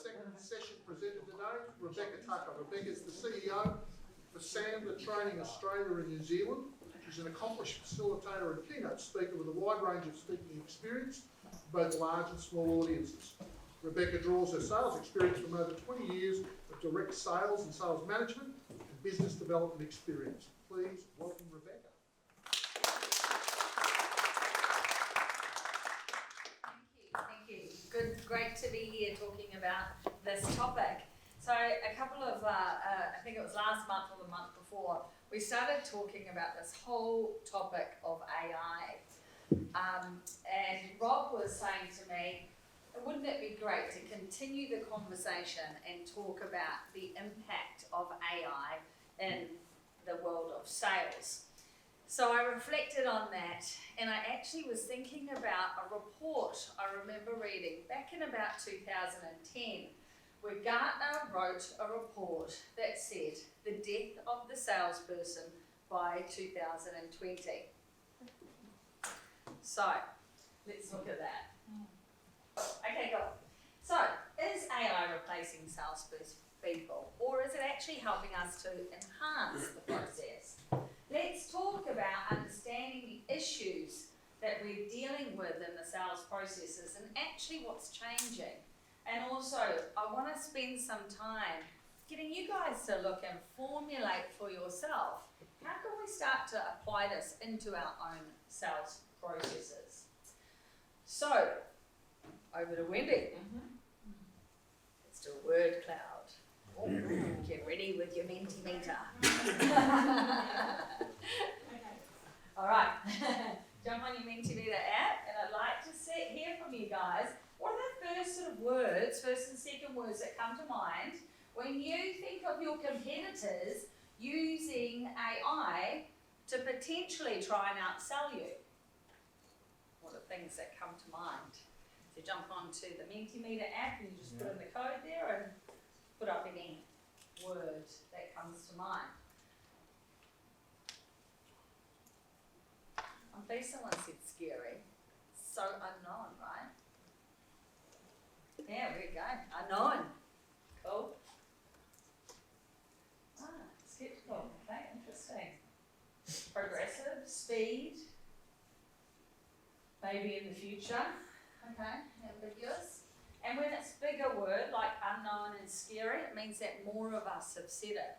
second session presenter today, Rebekah Tucker. Rebekah is the CEO for Sandler Training Australia and New Zealand. She's an accomplished facilitator and keynote speaker with a wide range of speaking experience, both large and small audiences. Rebekah draws her sales experience from over 20 years of direct sales and sales management and business development experience. Please welcome Rebekah. Thank you. Great to be here talking about this topic. So a couple of, I think it was last month or the month before, we started talking about this whole topic of AI. And Rob was saying to me, wouldn't it be great to continue the conversation and talk about the impact of AI in the world of sales? So I reflected on that, and I actually was thinking about a report I remember reading back in about 2010, where Gartner wrote a report that said the death of the salesperson by 2020. So let's look at that. Okay, go. So is AI replacing salespeople, or is it actually helping us to enhance the process? Let's talk about understanding the issues that we're dealing with in the sales processes and actually what's changing. And also, I want to spend some time getting you guys to look and formulate for yourself, how can we start to apply this into our own sales processes? So, over to Wendy. Let's do a word cloud. Get ready with your Mentimeter. All right, jump on your Mentimeter app, and I'd like to hear from you guys. What are the first sort of words, first and second words that come to mind when you think of your competitors using AI to potentially try and outsell you? What are things that come to mind? So jump onto the Mentimeter app and you just put in the code there and put up any word that comes to mind. I'm pleased someone said scary. So unknown, right? Yeah, there we go. Unknown. Cool. Skeptical. Okay, interesting. Progressive, speed. Maybe in the future. Okay, ambiguous. And when it's a bigger word, like unknown and scary, it means that more of us have said it.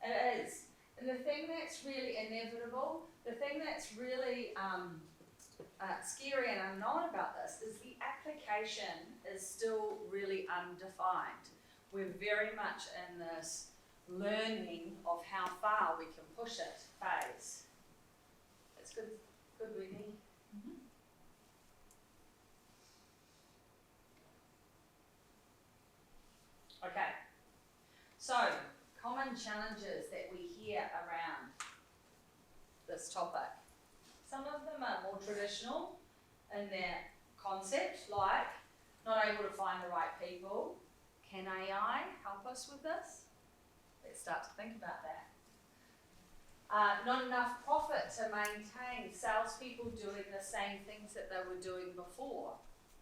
It is. And the thing that's really inevitable, the thing that's really scary and unknown about this is the application is still really undefined. We're very much in this learning of how far we can push it phase. That's good, reading. Okay, so common challenges that we hear around this topic. Some of them are more traditional in their concept, like not able to find the right people. Can AI help us with this? Let's start to think about that. Not enough profit to maintain salespeople doing the same things that they were doing before.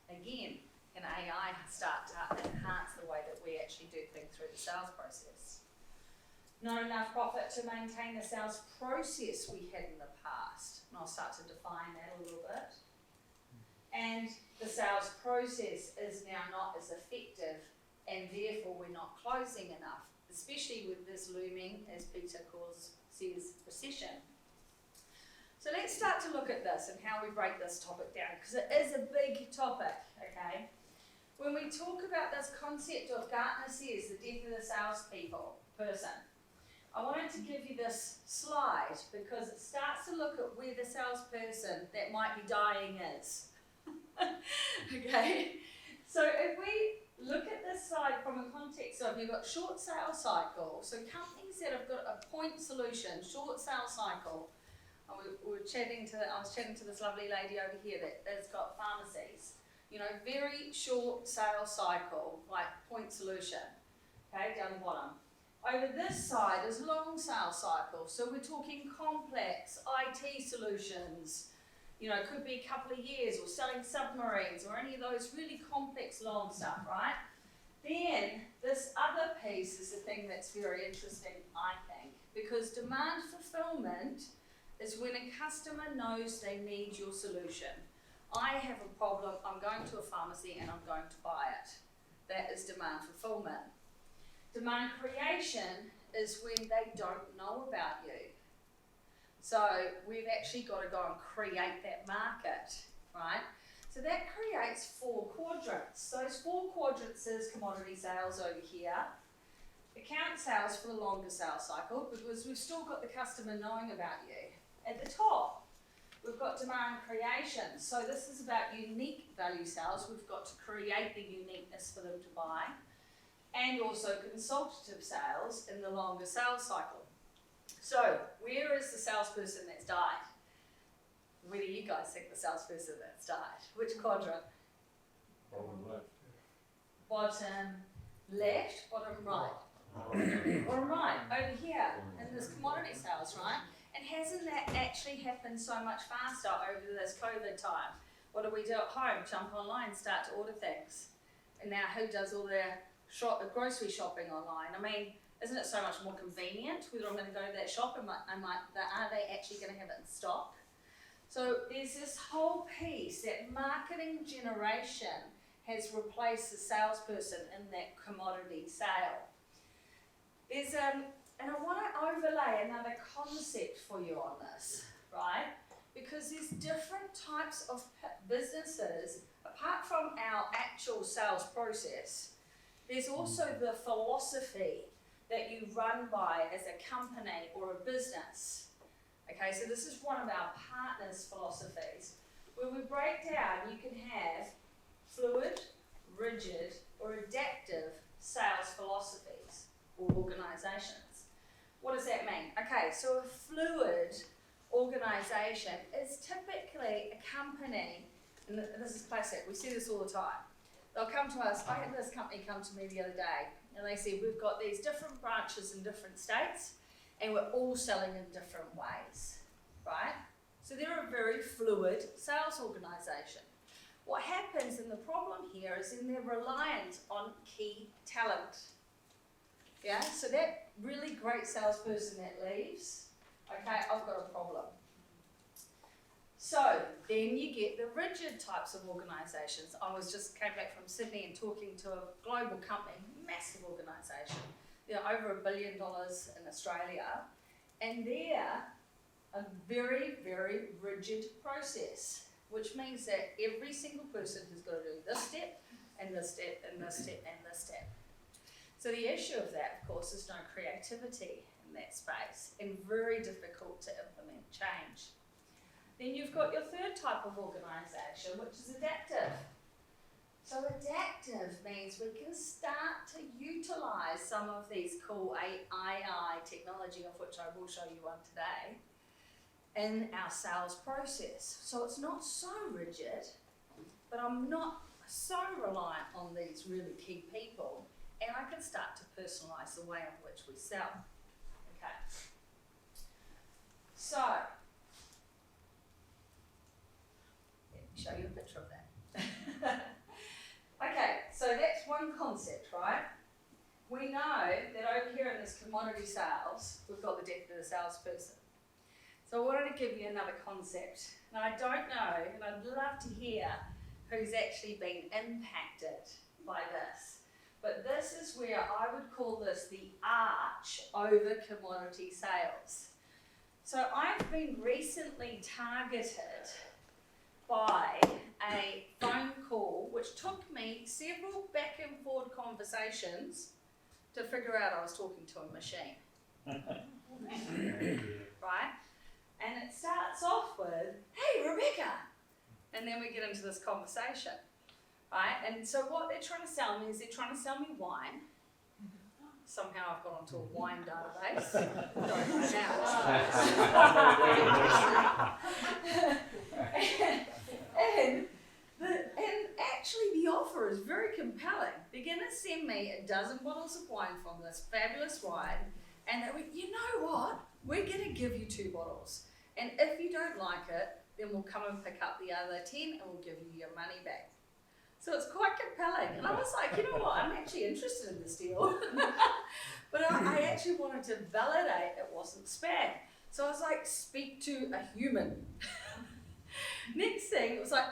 Again, can AI start to enhance the way that we actually do things through the sales process? Not enough profit to maintain the sales process we had in the past. And I'll start to define that a little bit. And the sales process is now not as effective, and therefore we're not closing enough, especially with this looming, as Peter says, recession. So let's start to look at this and how we break this topic down, because it is a big topic, okay? When we talk about this concept of Gartner says the death of the person, I wanted to give you this slide because it starts to look at where the salesperson that might be dying is. Okay, so if we look at this slide from a context of you've got short sales cycle, so companies that have got a point solution, short sales cycle. I was chatting to this lovely lady over here that has got pharmacies. You know, very short sales cycle, like point solution. Okay, down the bottom. Over this side is long sales cycle, so we're talking complex IT solutions, you know, could be a couple of years, or selling submarines, or any of those really complex long stuff, right? Then this other piece is the thing that's very interesting, I think, because demand fulfillment is when a customer knows they need your solution. I have a problem, I'm going to a pharmacy and I'm going to buy it. That is demand fulfillment. Demand creation is when they don't know about you. So we've actually got to go and create that market, right? So that creates 4 quadrants. Those 4 quadrants is commodity sales over here, account sales for the longer sales cycle, because we've still got the customer knowing about you. At the top, we've got demand creation. So this is about unique value sales. We've got to create the uniqueness for them to buy, and also consultative sales in the longer sales cycle. So where is the salesperson that's died? Where do you guys think the salesperson that's died? Which quadrant? Bottom left. Bottom left, bottom right. Bottom right, over here, in this commodity sales, right? And hasn't that actually happened so much faster over this COVID time? What do we do at home? Jump online, start to order things. And now who does all their grocery shopping online? I mean, isn't it so much more convenient whether I'm going to go to that shop and are they actually going to have it in stock? So there's this whole piece that marketing generation has replaced the salesperson in that commodity sale. There's and I want to overlay another concept for you on this, right? Because there's different types of businesses, apart from our actual sales process, there's also the philosophy that you run by as a company or a business. Okay, so this is one of our partners' philosophies, where we break down, you can have fluid, rigid, or adaptive sales philosophies or organisations. What does that mean? Okay, so a fluid organisation is typically a company, and this is classic, we see this all the time. They'll come to us, I had this company come to me the other day, and they said, we've got these different branches in different states, and we're all selling in different ways, right? So they're a very fluid sales organisation. What happens, and the problem here, is in their reliance on key talent. Yeah, so that really great salesperson that leaves, okay, I've got a problem. So then you get the rigid types of organisations. I came back from Sydney and talking to a global company, massive organisation, over $1 billion in Australia, and they're a very, very rigid process, which means that every single person has got to do this step, and this step, and this step, and this step. So the issue of that, of course, is no creativity in that space, and very difficult to implement change. Then you've got your third type of organisation, which is adaptive. So adaptive means we can start to utilise some of these cool AI technology, of which I will show you one today, in our sales process. So it's not so rigid, but I'm not so reliant on these really key people, and I can start to personalise the way in which we sell. Okay. So, let me show you a picture of that. Okay, so that's one concept, right? We know that over here in this commodity sales, we've got the depth of the salesperson. So I wanted to give you another concept. Now I don't know, and I'd love to hear who's actually been impacted by this. But this is where I would call this the arch over commodity sales. So I've been recently targeted by a phone call which took me several back and forth conversations to figure out I was talking to a machine. Right? And it starts off with, hey Rebekah! And then we get into this conversation. Right? And so what they're trying to sell me is they're trying to sell me wine. Somehow I've got onto a wine database. Don't know and actually the offer is very compelling. They're going to send me a dozen bottles of wine from this fabulous wine, and they went, you know what? We're going to give you 2 bottles. And if you don't like it, then we'll come and pick up the other 10 and we'll give you your money back. So it's quite compelling. And I was like, you know what, I'm actually interested in this deal. But I actually wanted to validate it wasn't spam. So I was like, speak to a human. Next thing, it was like,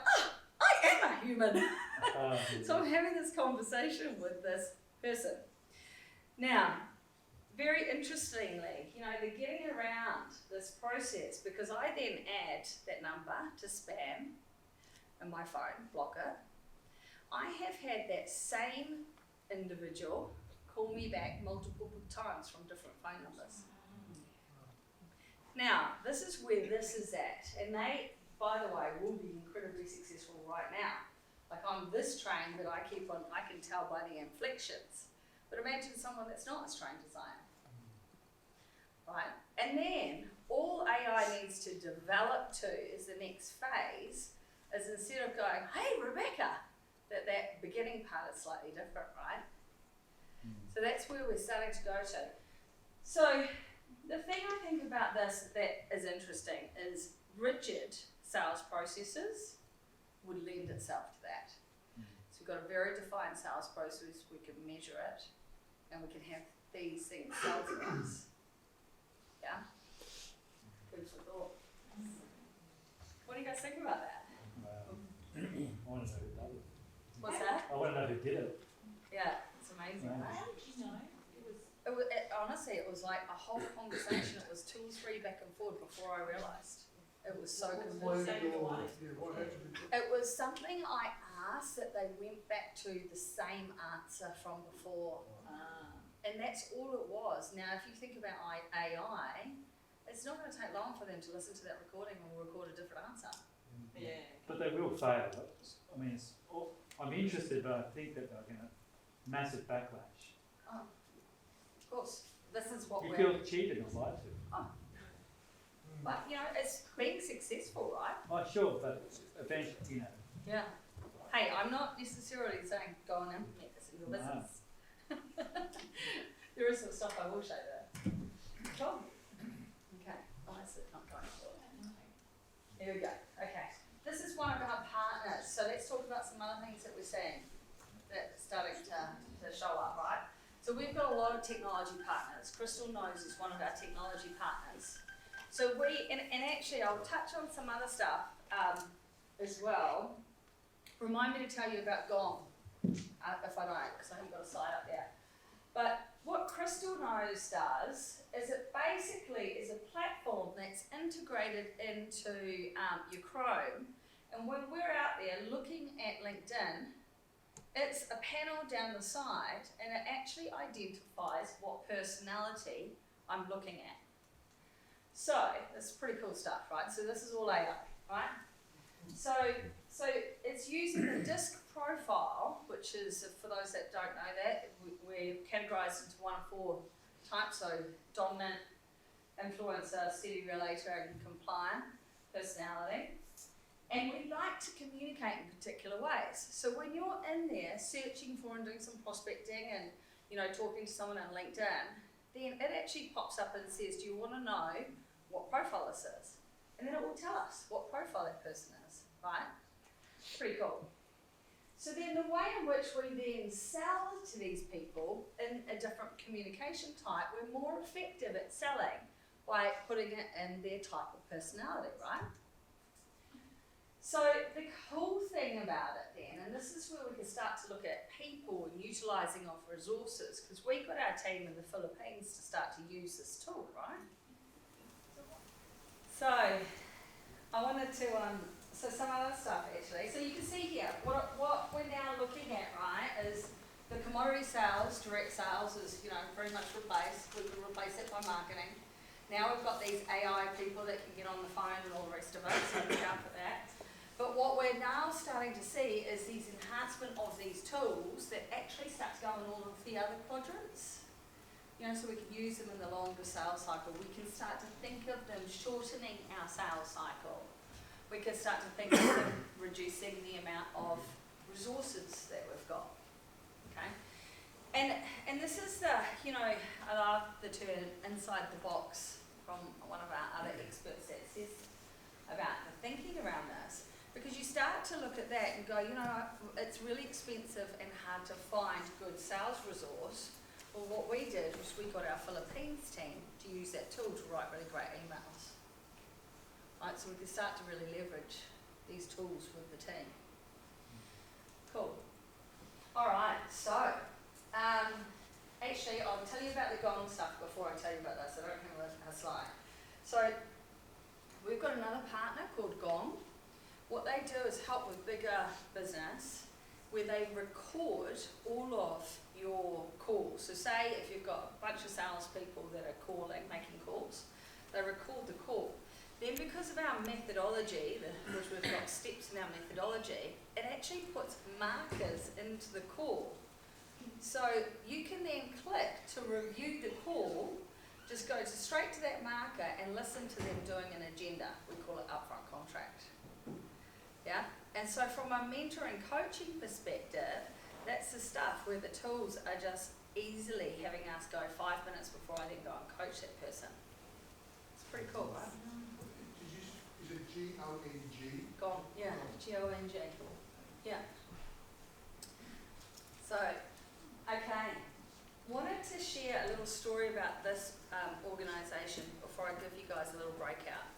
I am a human. So I'm having this conversation with this person. Now, very interestingly, they're getting around this process because I then add that number to spam in my phone, block it. I have had that same individual call me back multiple times from different phone numbers. Now, this is where this is at, and they, by the way, will be incredibly successful right now. Like I'm this trained that I can tell by the inflections. But imagine someone that's not as trained as I am. Right? And then all AI needs to develop to is the next phase, is instead of going, hey Rebecca, that beginning part is slightly different, right? So that's where we're starting to go to. So the thing I think about this that is interesting is rigid sales processes would lend itself to that. So we've got a very defined sales process, we can measure it, and we can have these things sold to us. Yeah? Food for thought. What do you guys think about that? I want to know who did it. What's that? I want to know who did it. Yeah, it's amazing. Yeah. Right? How did you know? Honestly, it was like a whole conversation. It was 2 or 3 back and forth before I realised. It was so confusing. It was something I asked that they went back to the same answer from before. And that's all it was. Now, if you think about AI, it's not going to take long for them to listen to that recording and we'll record a different answer. Yeah. But they will fail. I mean, I'm interested, but I think that they're going to massive backlash. Oh, of course. This is what You we're... feel cheated or lied to. But, it's being successful, right? Oh, sure, but eventually, Yeah. Hey, I'm not necessarily saying go and implement this in your No. business. There is some stuff I will show though. Cool. Okay. Oh, that's it. Not going forward. Here we go. Okay. This is one of our partners. So let's talk about some other things that we're seeing that are starting to show up, right? So we've got a lot of technology partners. Crystal Knows is one of our technology partners. So and actually I'll touch on some other stuff as well. Remind me to tell you about Gong, if I don't, because I haven't got a slide up there. But what Crystal Knows does is it basically is a platform that's integrated into your Chrome. And when we're out there looking at LinkedIn, it's a panel down the side and it actually identifies what personality I'm looking at. So, this is pretty cool stuff, right? So this is all AI, right? So it's using the disc profile, which is, for those that don't know that, we're categorized into 1 of 4 types, so dominant, influencer, steady relator, and compliant personality. And we like to communicate in particular ways. So when you're in there searching for and doing some prospecting and, talking to someone on LinkedIn, then it actually pops up and says, do you want to know what profile this is? And then it will tell us what profile that person is, right? Pretty cool. So then the way in which we then sell to these people in a different communication type, we're more effective at selling by putting it in their type of personality, right? So the cool thing about it then, and this is where we can start to look at people and utilising of resources, because we got our team in the Philippines to start to use this tool, right? So I wanted to, so some other stuff actually. So you can see here, what we're now looking at, right, is the commodity sales, direct sales is, very much replaced. We can replace it by marketing. Now we've got these AI people that can get on the phone and all the rest of it, so look out for that. But what we're now starting to see is these enhancement of these tools that actually start to go in all of the other quadrants. So we can use them in the longer sales cycle. We can start to think of them shortening our sales cycle. We can start to think of them reducing the amount of resources that we've got. Okay? And this is the, I love the term inside the box from one of our other experts that says about the thinking around this, because you start to look at that and go, you know, it's really expensive and hard to find good sales resource. Well, what we did was we got our Philippines team to use that tool to write really great emails. Right, so we could start to really leverage these tools with the team. Cool. All right, so actually I'll tell you about the gong stuff before I tell you about this. I don't have a slide. So we've got another partner called Gong. What they do is help with bigger business where they record all of your calls. So say if you've got a bunch of salespeople that are calling, making calls, they record the call. Then because of our methodology, which we've got steps in our methodology, it actually puts markers into the call. So you can then click to review the call, just go straight to that marker and listen to them doing an agenda. We call it upfront contract. Yeah? And so from a mentoring coaching perspective, that's the stuff where the tools are just easily having us go 5 minutes before I then go and coach that person. It's pretty cool, right? Is it G-O-N-G? Gong, yeah, G-O-N-G. Yeah. So, okay. Wanted to share a little story about this organisation before I give you guys a little breakout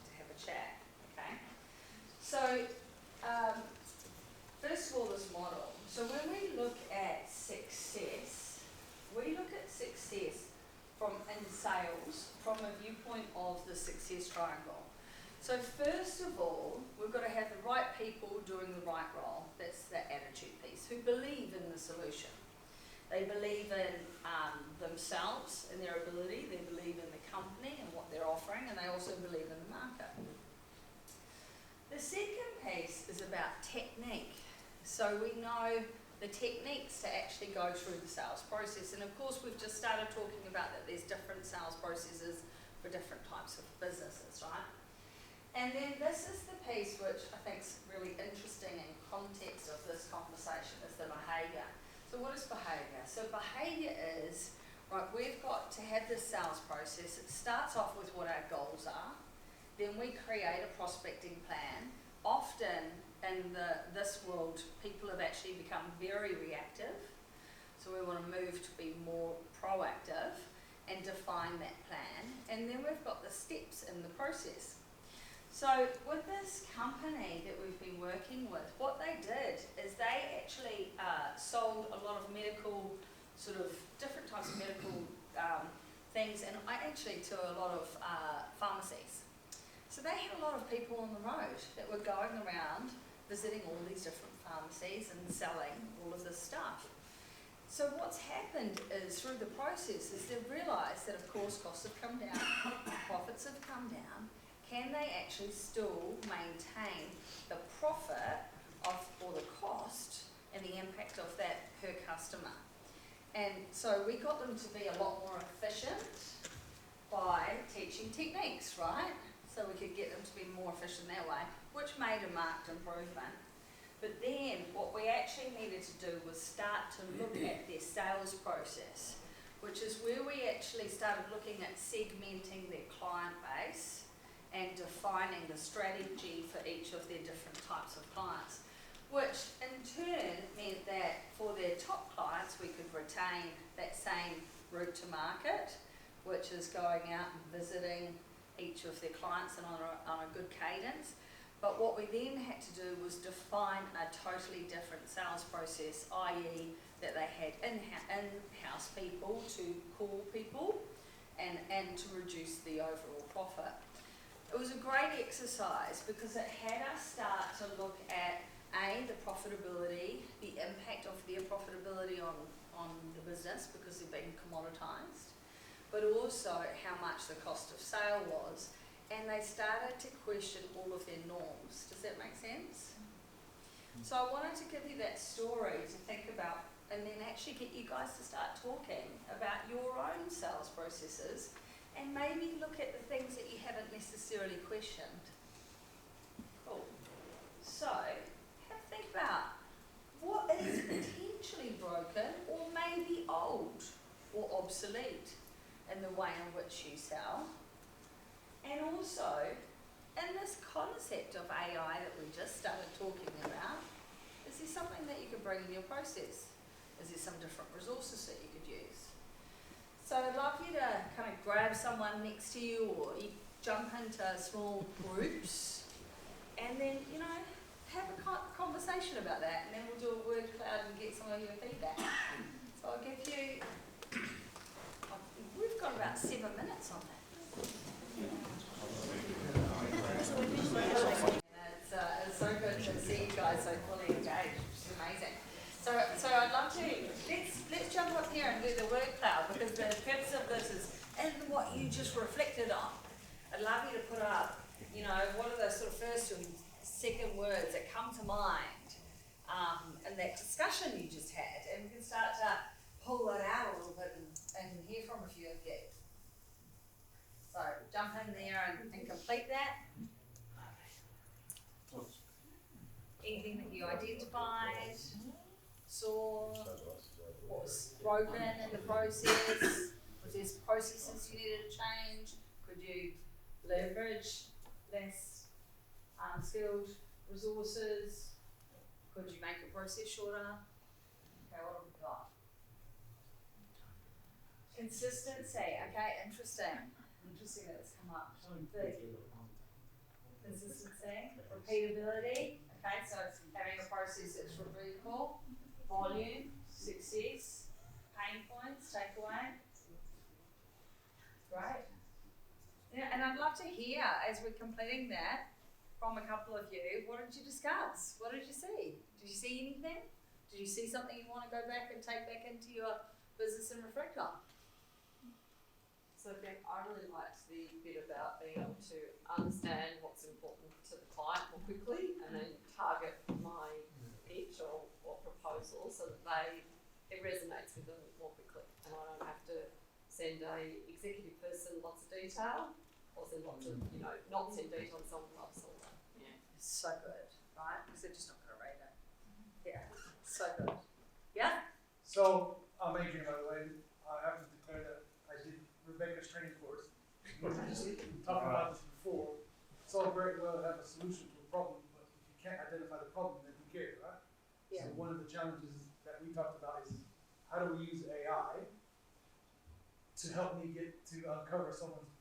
to have a chat, okay? So, first of all, this model. So when we look at success, we look at success in sales from a viewpoint of the success triangle. So first of all, we've got to have the right people doing the right role. That's the attitude piece, who believe in the solution. They believe in themselves and their ability, they believe in the company and what they're offering, and they also believe in the market. The second piece is about technique. So we know the techniques to actually go through the sales process. And of course, we've just started talking about that there's different sales processes for different types of businesses, right? And then this is the piece which I think is really interesting in context of this conversation, is the behaviour. So what is behaviour? So behaviour is, right, we've got to have this sales process. It starts off with what our goals are. Then we create a prospecting plan. Often in this world, people have actually become very reactive. So we want to move to be more proactive and define that plan. And then we've got the steps in the process. So with this company that we've been working with, what they did is they actually sold a lot of medical, sort of different types of medical things, and actually to a lot of pharmacies. So they had a lot of people on the road that were going around visiting all these different pharmacies and selling all of this stuff. So what's happened is through the process is they've realised that of course costs have come down, profits have come down. Can they actually still maintain the profit or the cost and the impact of that per customer? And so we got them to be a lot more efficient by teaching techniques, right? So we could get them to be more efficient that way, which made a marked improvement. But then what we actually needed to do was start to look at their sales process, which is where we actually started looking at segmenting their client base and defining the strategy for each of their different types of clients, which in turn meant that for their top clients we could retain that same route to market, which is going out and visiting each of their clients and on a good cadence. But what we then had to do was define a totally different sales process, i.e. that they had in-house people to call people and to reduce the overall profit. It was a great exercise because it had us start to look at the profitability, the impact of their profitability on the business because they've been commoditised, but also how much the cost of sale was, and they started to question all of their norms. Does that make sense? So I wanted to give you that story to think about and then actually get you guys to start talking about your own sales processes and maybe look at the things that you haven't necessarily questioned. Cool. So, have a think about what is potentially broken or maybe old or obsolete in the way in which you sell. And also, in this concept of AI that we just started talking about, is there something that you could bring in your process? Is there some different resources that you could use? So I'd love you to kind of grab someone next to you, or you jump into small groups, and then, you know, have a conversation about that, and then we'll do a word cloud and get some of your feedback. So I'll give you, we've got about 7 minutes on that. It's so good to see you guys so fully engaged, which is amazing. So I'd love to, let's jump up here and do the word cloud, because the purpose of this is in what you just reflected on. I'd love you to put up, you know, what are the sort of first and second words that come to mind in that discussion you just had, and we can start to pull that out a little bit and hear from a few of you. So jump in there and complete that. Anything that you identified, saw, what was broken in the process, was there processes you needed to change, could you leverage less skilled resources, could you make your process shorter? Okay, what have we got? Consistency, okay, interesting that it's come up. Consistency, repeatability, okay, so it's having a process that's repeatable, volume, success, pain points, takeaway. Great. Yeah, and I'd love to hear, as we're completing that, from a couple of you, what did you discuss? What did you see? Did you see anything? Did you see something you want to go back and take back into your business and reflect on? So Beck, I really liked the bit about being able to understand what's important to the client more quickly and then target my pitch or proposal so that it resonates with them more quickly, and I don't have to send a executive person lots of detail or send lots of, you know, not send detail to someone loves all that. Yeah. It's so good, right? Because they're just not going to read it. Yeah, so good. Yeah? So, I'm Adrian, by the way. I have to declare that I did Rebekah's training course. We talked about this before. It's all very well to have a solution to a problem, but if you can't identify the problem, then who cares, right? Yeah. So one of the challenges that we talked about is how do we use AI to help me get to uncover someone's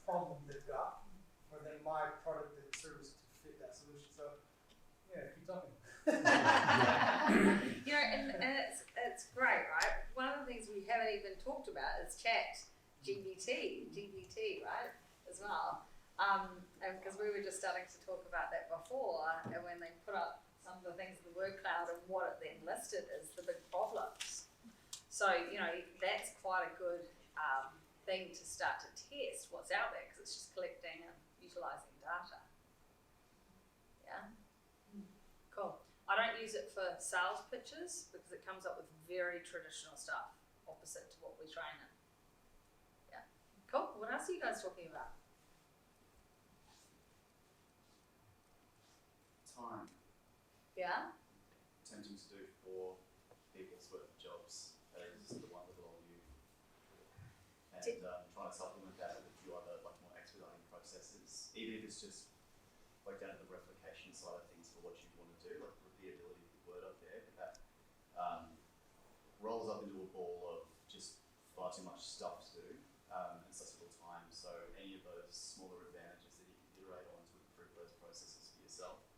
problem they've got, or then my product and service to fit that solution. So, yeah, keep talking. You know, and it's great, right? One of the things we haven't even talked about is GPT, right, as well. And because we were just starting to talk about that before, and when they put up some of the things in the word cloud and what it then listed as the big problems. So, you know, that's quite a good thing to start to test what's out there, because it's just collecting and utilising data. Yeah? Cool. I don't use it for sales pitches because it comes up with very traditional stuff, opposite to what we train in. Yeah. Cool. What else are you guys talking about? Time. Yeah? Attempting to do 4 people's worth of jobs as the one little old you. And trying to supplement that with a few other like more expediting processes, even if it's just like down to the replication side of things for what you want to do, like repeatability of the word up there, but that rolls up into a ball of just far too much stuff to do in such little time. So any of those smaller advantages that you can iterate on to improve those processes for yourself,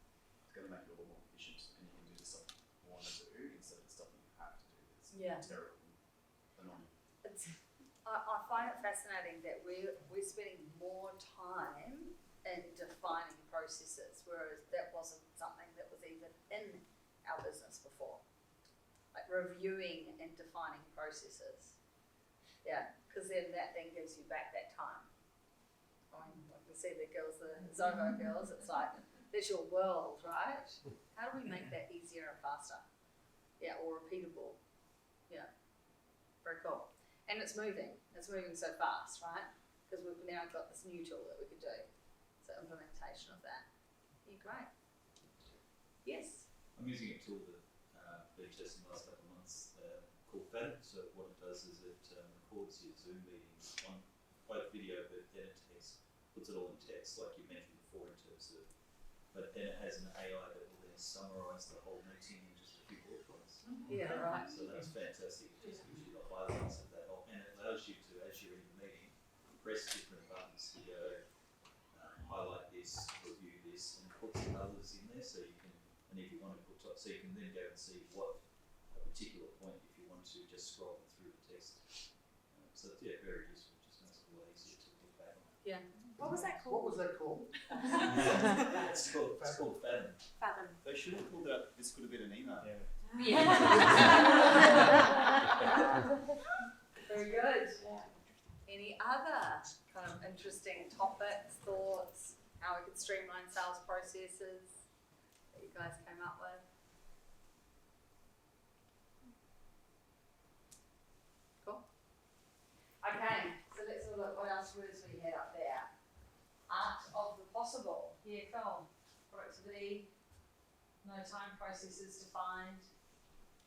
it's going to make you a little more efficient, and you can do the stuff you want to do instead of the stuff you have to do that's terrible and annoying. I find it fascinating that we're spending more time in defining processes, whereas that wasn't something that was even in our business before. Like reviewing and defining processes. Yeah, because then that then gives you back that time. I mean, like we see the girls, the Zoho girls, it's like, that's your world, right? How do we make that easier and faster? Yeah, or repeatable. Yeah, very cool. And it's moving so fast, right? Because we've now got this new tool that we could do. So implementation of that. Yeah, great. Yes? I'm using a tool that been testing the last couple of months called Fathom. So what it does is it records your Zoom meetings on both video, but then it puts it all in text, like you mentioned before, in but then it has an AI that will then summarise the whole meeting in just a few bullet points. Yeah, right. So that's fantastic. It just gives you the highlights of that whole, and it allows you to, as you're in the meeting, press different buttons to go highlight this, review this, and put some others in there so you can, and if you want to put, so you can then go and see what a particular point, if you want to just scroll through the text. So yeah, very useful. Just makes it a lot easier to look back on. Yeah. What was that What called? was that called? It's called Fathom. Fathom. They should have pulled out, this could have been an email. Yeah. Very good. Yeah. Any other kind of interesting topics, thoughts, how we could streamline sales processes that you guys came up with? Cool. Okay, so let's have a look. What else words we had up there? Art of the possible. Yeah, cool. Productivity. No time processes defined.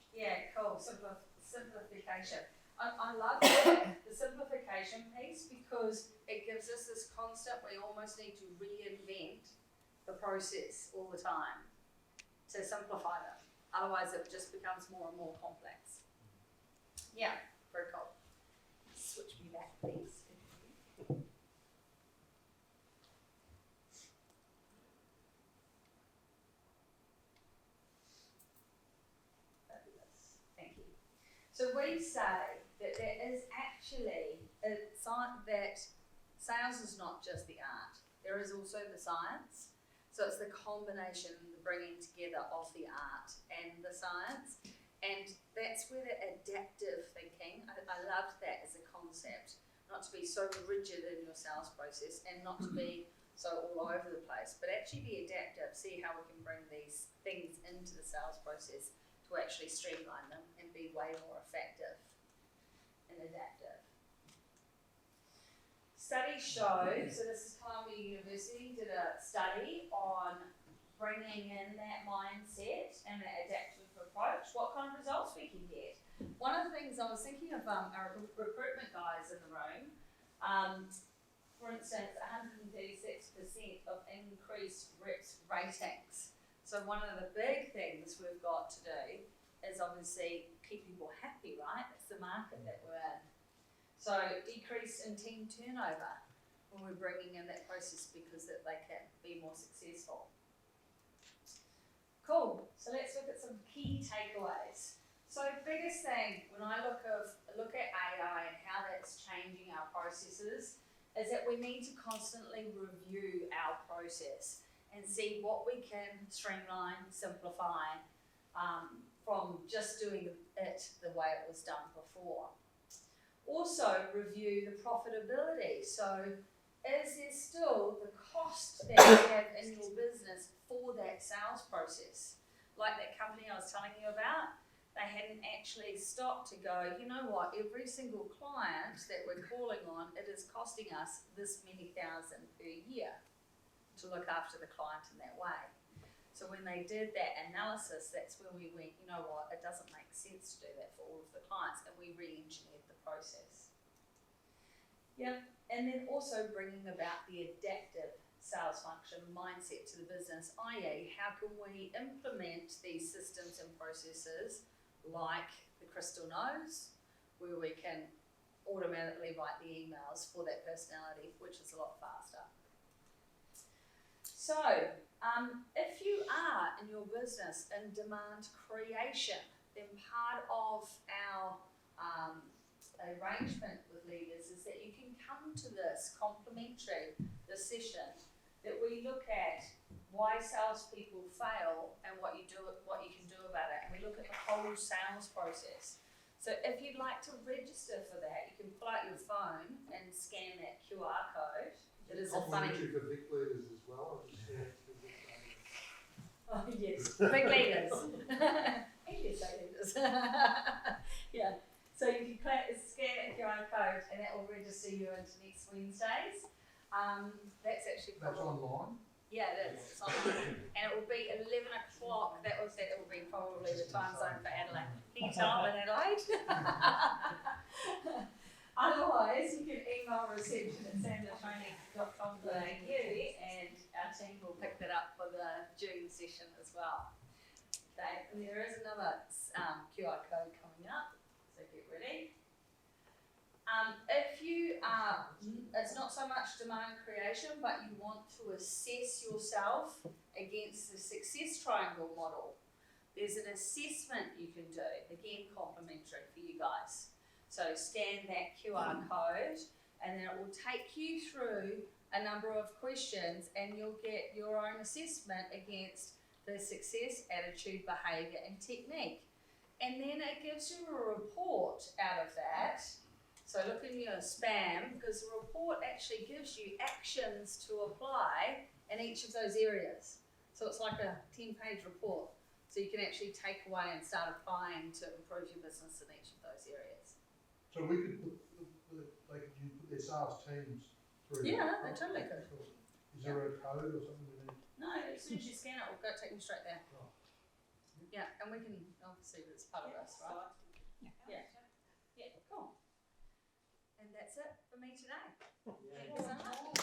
Yeah, cool. Simplification. I love the simplification piece because it gives us this concept we almost need to reinvent the process all the time to simplify them. Otherwise it just becomes more and more complex. Yeah, very cool. Switch me back, please. Fabulous. Thank you. So we say that there is actually a sign that sales is not just the art. There is also the science. So it's the combination, the bringing together of the art and the science. And that's where the adaptive thinking, I loved that as a concept, not to be so rigid in your sales process and not to be so all over the place, but actually be adaptive, see how we can bring these things into the sales process to actually streamline them and be way more effective and adaptive. Studies show, so this is Columbia University did a study on bringing in that mindset and that adaptive approach, what kind of results we can get. One of the things I was thinking of our recruitment guys in the room, for instance, 136% of increased reps ratings. So one of the big things we've got to do is obviously keep people happy, right? It's the market that we're in. So decrease in team turnover when we're bringing in that process because that they can be more successful. Cool, so let's look at some key takeaways. So biggest thing when I look at AI and how that's changing our processes is that we need to constantly review our process and see what we can streamline, simplify from just doing it the way it was done before. Also review the profitability. So is there still the cost that you have in your business for that sales process? Like that company I was telling you about, they hadn't actually stopped to go, you know what, every single client that we're calling on, it is costing us this many thousand per year to look after the client in that way. So when they did that analysis, that's where we went, you know what, it doesn't make sense to do that for all of the clients, and we re-engineered the process. Yeah, and then also bringing about the adaptive sales function mindset to the business, i.e. how can we implement these systems and processes like the Crystal Knows, where we can automatically write the emails for that personality, which is a lot faster. So, if you are in your business in demand creation, then part of our arrangement with leaders is that you can come to this complimentary, this session, that we look at why salespeople fail and what you can do about it, and we look at the whole sales process. So if you'd like to register for that, you can pull out your phone and scan that QR code. It is a funny. Complimentary for Vic leaders as well. Oh yes, big leaders. And yes, leaders. Yeah. So you can scan that QR code, and that will register you into next Wednesdays. That's actually That's online. Yeah, it is. It's online. And it will be 11 o'clock. That will be probably the time zone for Adelaide. Can you tell I'm in Adelaide? Otherwise, you can email reception@sandratraining.com.au and our team will pick that up for the And there is another QR code coming up, so get ready. If you are, it's not so much demand creation, but you want to assess yourself against the success triangle model, there's an assessment you can do, again complimentary for you guys. So scan that QR code and then it will take you through a number of questions and you'll get your own assessment against the success, attitude, behaviour and technique. And then it gives you a report out of that. So look in your spam, because the report actually gives you actions to apply in each of those areas. So it's like a 10-page report. So you can actually take away and start applying to improve your business in each of those areas. So we could put, they could put their sales teams through. Yeah, that. they totally could. Is there a code or something we need? No, as soon as you scan it, we'll go take them straight there. Right. Yeah, and we can obviously it's part of this, right? Yeah. Yeah, cool. And that's it for me today. Thank you so much.